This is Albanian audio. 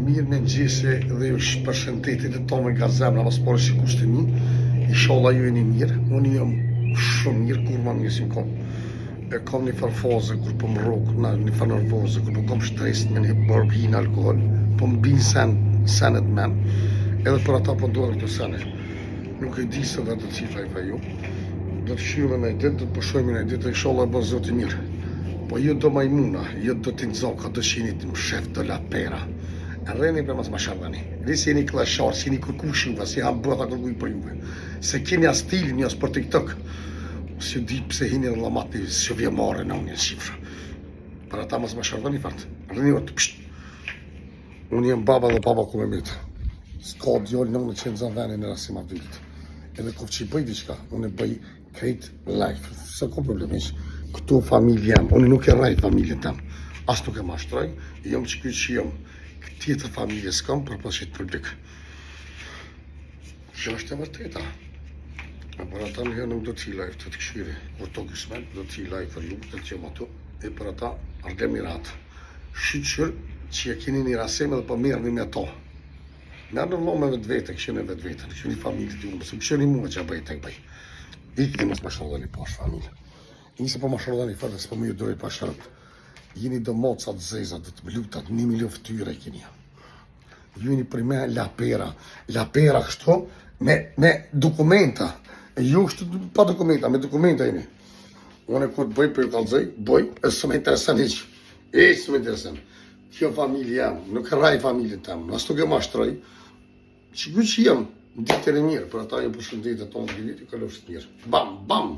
Mirë me gjese dhe ju përshëndetit e tonë nga zemra mas pore që kushtë mi. Inshallah ju e një mirë. Unë jam shumë mirë kur ma mirë si më kom. E kom një farfaze kur po më rogë, një farë nervoze, kur po kom shtresë me një barbin alkohol, po më binë senet men. Edhe për ata po ndodhën këto sene. Nuk e di se dhe do të cifra ju. Do të shqyme me ditë, do të përshojme në ditë, inshallah e bërë zotë mirë. Po ju do majmuna, ju do të nëzoka, do qeni të më shef, do la pera. Rreni për mas ma shardani. Risi jeni klashar, si jeni kërkushiva, si ha bëta kërkuj për juve. Se keni as stilin, as për TikTok. Si di pse hini në lamati, si vje mare në unë shifra. Për ata mas ma shardani fatë. Rreni vërtë, pësht. Unë jem baba dhe baba ku me mitë. Ska djollë në unë qenë zanë veni në rasim avdilit. Edhe kofë që i bëj diqka, unë e bëj krejt life. Se ko problem ishë. Këtu familje jam, unë nuk e rrajt familjen tem. As nuk e mashtroj, jam që këtë që jam. Tjetër familje s'kam, për pasit publik. Që është e vërteta. E për ata në nuk do t'i live të të këshyri. Kur to kësmen, do t'i live për ju, të që atu. E për ata, ardem i ratë. Shqyqër që e keni një rasim edhe për mirë një me to. Merë në vlo me vetë vete, këshën e vetë vete, këshën i familje t'ju, mësë këshën i mua që a bëj të bëj. Ikë një mësë më shodhani pash familje. Nëse po më shodhani fërë, s'po më ju dojë pasharët. Jeni do mocat zeza, do të blutat, 1 milion fëtyre keni. Jeni për me la pera kështu, me dokumenta. Ju kështu pa dokumenta, me dokumenta jeni. Unë e kur të bëj për ju kalëzëj, bëj, e së me interesan iqë. E së me interesan. Kjo familje jam, nuk rraj familje tem, nësë nuk e mashtroj. Që ku që jam, ditë e mirë, për ata ju përshëndet e tonë të viti, kalofës mirë. Bam, bam!